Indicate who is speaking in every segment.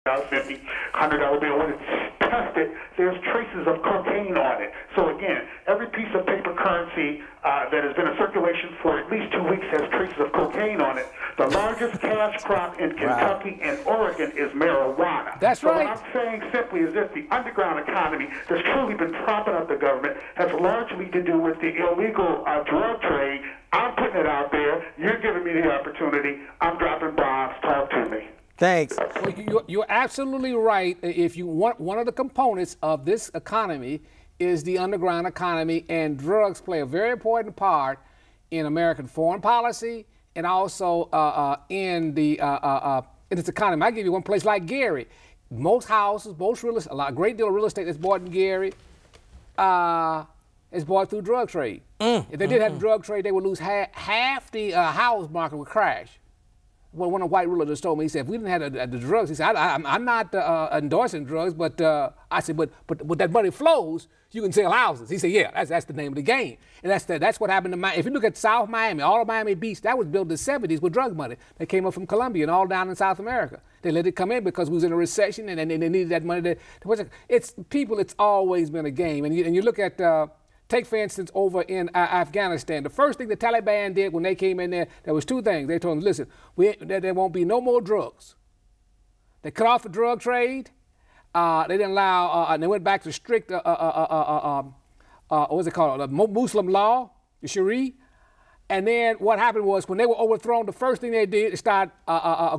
Speaker 1: $50, $100 bill. When it's tested, there's traces of cocaine on it. So again, every piece of paper currency that has been in circulation for at least 2 weeks has traces of cocaine on it. The largest cash crop in Kentucky and Oregon is marijuana.
Speaker 2: That's right.
Speaker 1: So what I'm saying simply is this: the underground economy that's truly been propping up the government has largely to do with the illegal drug trade. I'm putting it out there. You're giving me the opportunity. I'm dropping bombs. Talk to me.
Speaker 3: Thanks.
Speaker 2: Well, you're absolutely right. If you want, one of the components of this economy is the underground economy, and drugs play a very important part in American foreign policy and also in this economy. I'll give you one place like Gary. Most houses, most real estate, a great deal of real estate that's bought in Gary is bought through drug trade. If they did have drug trade, they would lose half the house market would crash. Well, one of the white realtors told me, he said, if we didn't have the drugs, he said, I'm not endorsing drugs, but I said, but that money flows, you can sell houses. He said, yeah, that's the name of the game. And that's what happened to Miami. If you look at South Miami, all of Miami Beach, that was built in the 70s with drug money. They came up from Colombia and all down in South America. They let it come in because we was in a recession and they needed that money. It's always been a game. And you look at, take, for instance, over in Afghanistan. The first thing the Taliban did when they came in there was two things. They told them, listen, there won't be no more drugs. They cut off the drug trade. They didn't allow, and they went back to strict, what's it called, the Muslim law, the Sharia. And then what happened was when they were overthrown, the first thing they did is start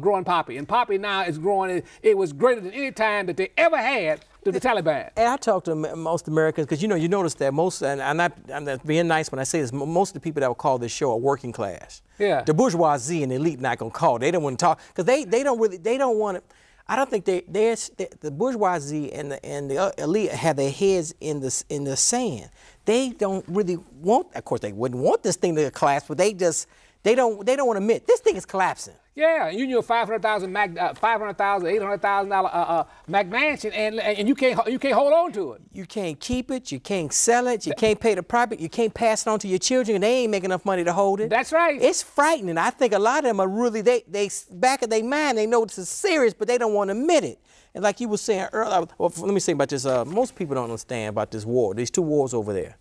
Speaker 2: growing poppy. And poppy now is growing, it was greater than any time that they ever had to the Taliban.
Speaker 3: And I talk to most Americans, because you notice that most, and I'm not being nice when I say this, most of the people that will call this show are working class.
Speaker 2: Yeah.
Speaker 3: The bourgeoisie and the elite not going to call. They don't want to talk, because they don't want to, I don't think the bourgeoisie and the elite have their heads in the sand. They don't really want, of course they wouldn't want this thing to collapse, but they don't want to admit this thing is collapsing.
Speaker 2: Yeah, you knew a $500,000, $800,000 Mac mansion, and you can't hold on to it.
Speaker 3: You can't keep it, you can't sell it, you can't pay the profit, you can't pass it on to your children, and they ain't making enough money to hold it.
Speaker 2: That's right.
Speaker 3: It's frightening. I think a lot of them are really, they back of their mind, they know this is serious, but they don't want to admit it. And like you were saying earlier, well, let me say about this, most people don't understand about this war, these two wars over there.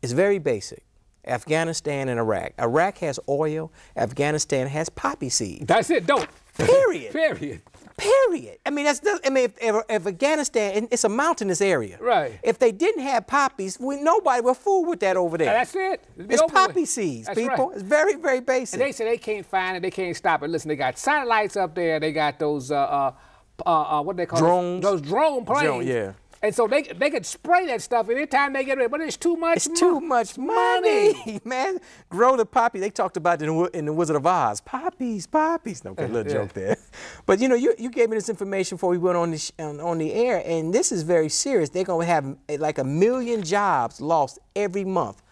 Speaker 3: It's very basic. Afghanistan and Iraq. Iraq has oil, Afghanistan has poppy seeds.
Speaker 2: That's it, don't.
Speaker 3: Period.
Speaker 2: Period.
Speaker 3: Period. I mean, if Afghanistan, it's a mountainous area.
Speaker 2: Right.
Speaker 3: If they didn't have poppies, nobody would fool with that over there.
Speaker 2: That's it.
Speaker 3: It's poppy seeds,
Speaker 2: That's
Speaker 3: people.
Speaker 2: Right.
Speaker 3: It's very, very basic.
Speaker 2: And they say they can't find it, they can't stop it. Listen, they got satellites up there, they got those, what they call
Speaker 3: drones.
Speaker 2: Those drone planes.
Speaker 3: Yeah.
Speaker 2: And so they could spray that stuff anytime they get ready, but it's too much money.
Speaker 3: It's too much money, man. Grow the poppy. They talked about it in the Wizard of Oz. Poppies, poppies. No, okay, little joke there. But you gave me this information before we went on the air, and this is very serious. They're going to have like 1 million jobs lost every month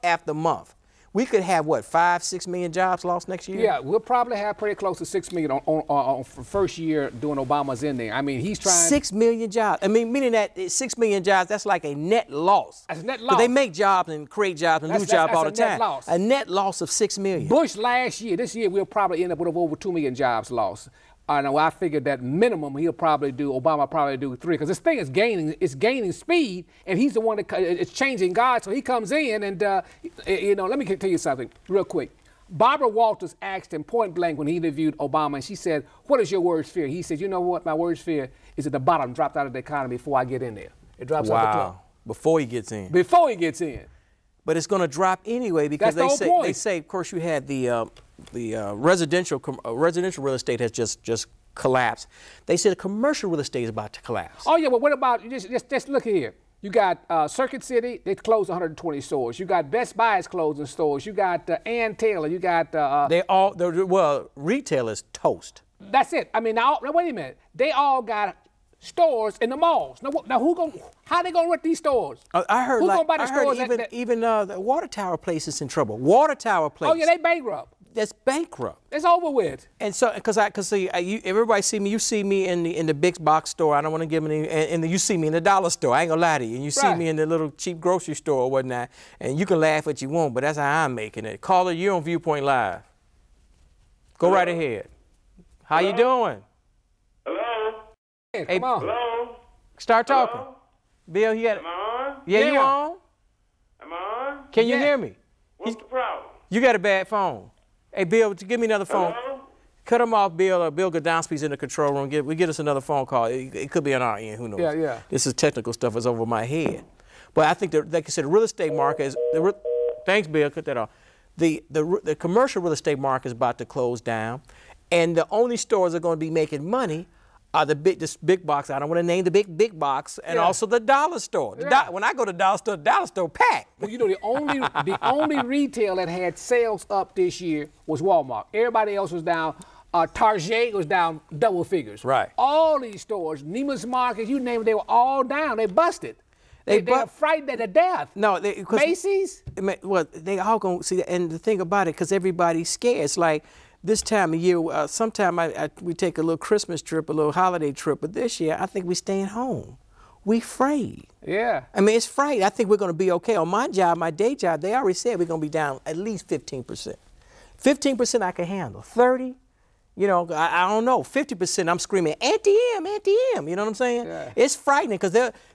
Speaker 3: after month. We could have, what, 5, 6 million jobs lost next year?
Speaker 2: Yeah, we'll probably have pretty close to 6 million on first year doing Obama's in there. I mean, he's trying...
Speaker 3: 6 million jobs. I mean, meaning that 6 million jobs, that's like a net loss.
Speaker 2: That's a net loss.
Speaker 3: But they make jobs and create jobs and lose jobs all the time.
Speaker 2: Net loss.
Speaker 3: A net loss of 6 million.
Speaker 2: Bush this year, we'll probably end up with over 2 million jobs lost. I figured that minimum Obama will probably do 3, because this thing is gaining speed, and he's the one that it's changing God. So he comes in, and let me tell you something real quick. Barbara Walters asked him point blank when he interviewed Obama, and she said, "What is your worst fear?" He said, "You know what? My worst fear is that the bottom dropped out of the economy before I get in there. It drops out the top."
Speaker 3: Before he gets in.
Speaker 2: Before he gets in.
Speaker 3: But it's going to drop anyway, because they say, of course, you had the residential real estate has just collapsed. They said the commercial real estate is about to collapse.
Speaker 2: Oh yeah, but what about just look here? You got Circuit City, they closed 120 stores. You got Best Buy is closing stores. You got Ann Taylor. You got
Speaker 3: retail is toast.
Speaker 2: That's it. I mean, now wait a minute. They all got stores in the malls. Now how they gonna rent these stores?
Speaker 3: I heard even the water tower place is in trouble. Water tower place.
Speaker 2: Oh yeah, they bankrupt.
Speaker 3: That's bankrupt.
Speaker 2: It's over with.
Speaker 3: And so, because everybody see me. You see me in the big box store. I don't want to give any. And you see me in the dollar store. I ain't gonna lie to you. And you see me in the little cheap grocery store or whatnot. And you can laugh what you want, but that's how I'm making it. Caller, you're on Viewpoint Live. Go right ahead. How you doing?
Speaker 2: Hey, come on.
Speaker 4: Hello?
Speaker 3: Start talking.
Speaker 4: Hello?
Speaker 3: Bill, you got
Speaker 4: Am I on?
Speaker 3: Yeah, you
Speaker 2: Yeah.
Speaker 3: on?
Speaker 4: Am I on?
Speaker 3: Can you
Speaker 2: Yeah.
Speaker 3: hear me?
Speaker 4: What's the problem?
Speaker 3: You got a bad phone. Hey, Bill, give me another phone.
Speaker 4: Hello?
Speaker 3: Cut him off, Bill. Bill Godowski's in the control room. Get us another phone call. It could be on our end. Who knows?
Speaker 2: Yeah, yeah.
Speaker 3: This is technical stuff. It's over my head. But I think that, like I said, the real estate market is. Thanks, Bill. Cut that off. The commercial real estate market is about to close down, and the only stores that are going to be making money are this big box. I don't want to name the big box, and also the dollar store. When I go to the dollar store packed.
Speaker 2: Well, you know, the only retail that had sales up this year was Walmart. Everybody else was down. Target was down double figures.
Speaker 3: Right.
Speaker 2: All these stores, Neiman's Market, you name it, they were all down. They busted. They were frightened to death.
Speaker 3: No,
Speaker 2: Macy's.
Speaker 3: Well, they all gonna see that. And the thing about it, because everybody's scared. It's like this time of year. Sometime we take a little Christmas trip, a little holiday trip. But this year, I think we staying home. We afraid.
Speaker 2: Yeah.
Speaker 3: I mean, it's frightening. I think we're going to be okay. On my job, my day job, they already said we're going to be down at least 15%. 15% I can handle. 30%, you know, I don't know. 50% I'm screaming, anti-M, anti-M. You know what I'm saying?
Speaker 2: Yeah.
Speaker 3: It's frightening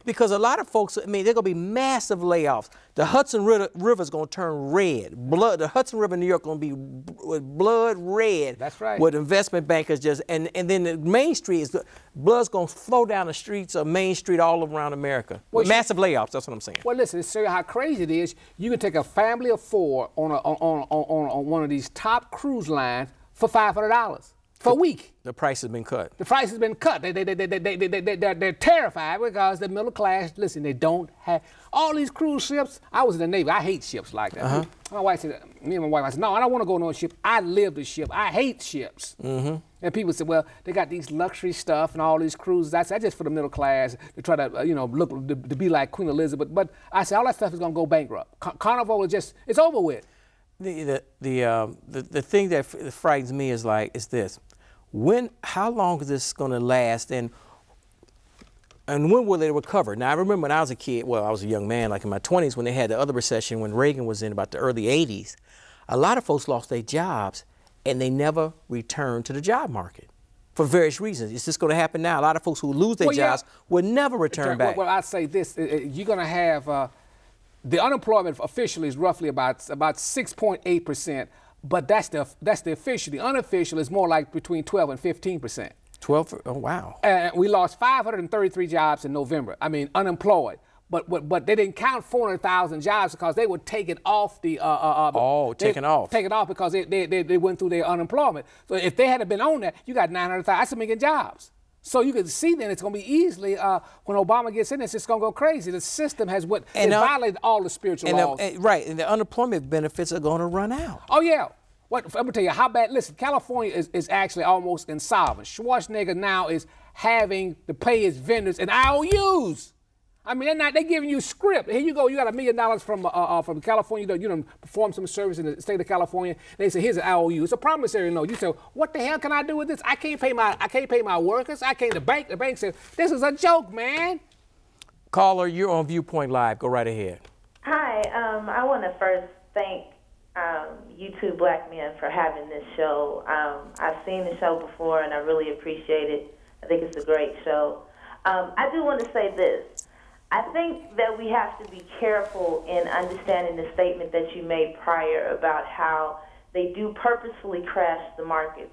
Speaker 3: because a lot of folks, I mean, there are going to be massive layoffs. The Hudson River is going to turn red. The Hudson River in New York going to be blood red.
Speaker 2: That's right.
Speaker 3: With investment bankers and then the Main Street is, blood's going to flow down the streets of Main Street all around America.
Speaker 2: Well,
Speaker 3: Massive layoffs, that's what I'm saying.
Speaker 2: Well, listen, to show you how crazy it is, you can take a family of 4 on one of these top cruise lines for $500 for a week.
Speaker 3: The price has been cut.
Speaker 2: The price has been cut. They're terrified because the middle class, listen, they don't have all these cruise ships. I was in the Navy. I hate ships like that. My wife said, me and my wife, I said, no, I don't want to go on a ship. I live the ship. I hate ships. And people said, well, they got these luxury stuff and all these cruises. I said, that's just for the middle class to try to, look to be like Queen Elizabeth. But I said, all that stuff is going to go bankrupt. Carnival is just, it's over with.
Speaker 3: The thing that frightens me is this. How long is this going to last, and when will they recover? Now, I remember when I was a kid, well, I was a young man, like in my 20s, when they had the other recession, when Reagan was in about the early 80s, a lot of folks lost their jobs, and they never returned to the job market for various reasons. Is this going to happen now? A lot of folks who lose their jobs will never return back.
Speaker 2: Well, I say this, you're going to have, the unemployment officially is roughly about 6.8%. But that's the official. The unofficial is more like between 12 and 15%.
Speaker 3: 12? Oh, wow.
Speaker 2: And we lost 533 jobs in November. I mean, unemployed. But they didn't count 400,000 jobs because they were taken off the.
Speaker 3: Taken off.
Speaker 2: Taken off because they went through their unemployment. So if they had been on that, you got 900,000. That's a million jobs. So you can see then it's going to be easily, when Obama gets in, it's just going to go crazy. The system has violated all the spiritual laws.
Speaker 3: Right, and the unemployment benefits are going to run out.
Speaker 2: Oh, yeah. I'm going to tell you how bad. Listen, California is actually almost insolvent. Schwarzenegger now is having to pay his vendors in IOUs. I mean, they're giving you script. Here you go, you got $1 million from California, you know, perform some service in the state of California. They say, here's an IOU. It's a promissory note. You say, what the hell can I do with this? I can't pay my workers. The bank said, this is a joke, man.
Speaker 3: Caller, you're on Viewpoint Live. Go right ahead.
Speaker 5: Hi, I want to first thank you two black men for having this show. I've seen the show before, and I really appreciate it. I think it's a great show. I do want to say this. I think that we have to be careful in understanding the statement that you made prior about how they do purposefully crash the market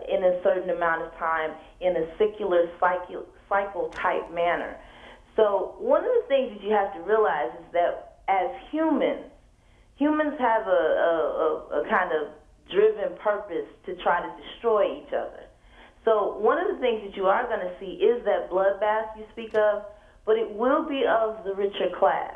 Speaker 5: in a certain amount of time in a secular cycle type manner. So one of the things that you have to realize is that as humans have a kind of driven purpose to try to destroy each other. So one of the things that you are going to see is that bloodbath you speak of, but it will be of the richer class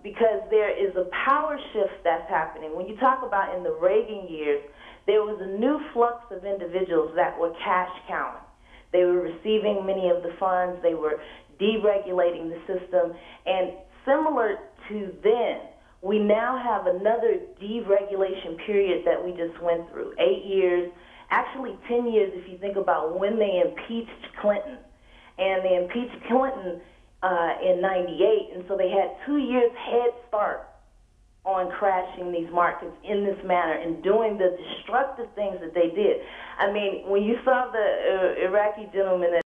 Speaker 5: because there is a power shift that's happening. When you talk about in the Reagan years, there was a new flux of individuals that were cash counting. They were receiving many of the funds. They were deregulating the system. And similar to then, we now have another deregulation period that we just went through, 8 years, actually 10 years if you think about when they impeached Clinton. And they impeached Clinton in '98, and so they had 2 years head start on crashing these markets in this manner and doing the destructive things that they did. I mean, when you saw the Iraqi gentleman that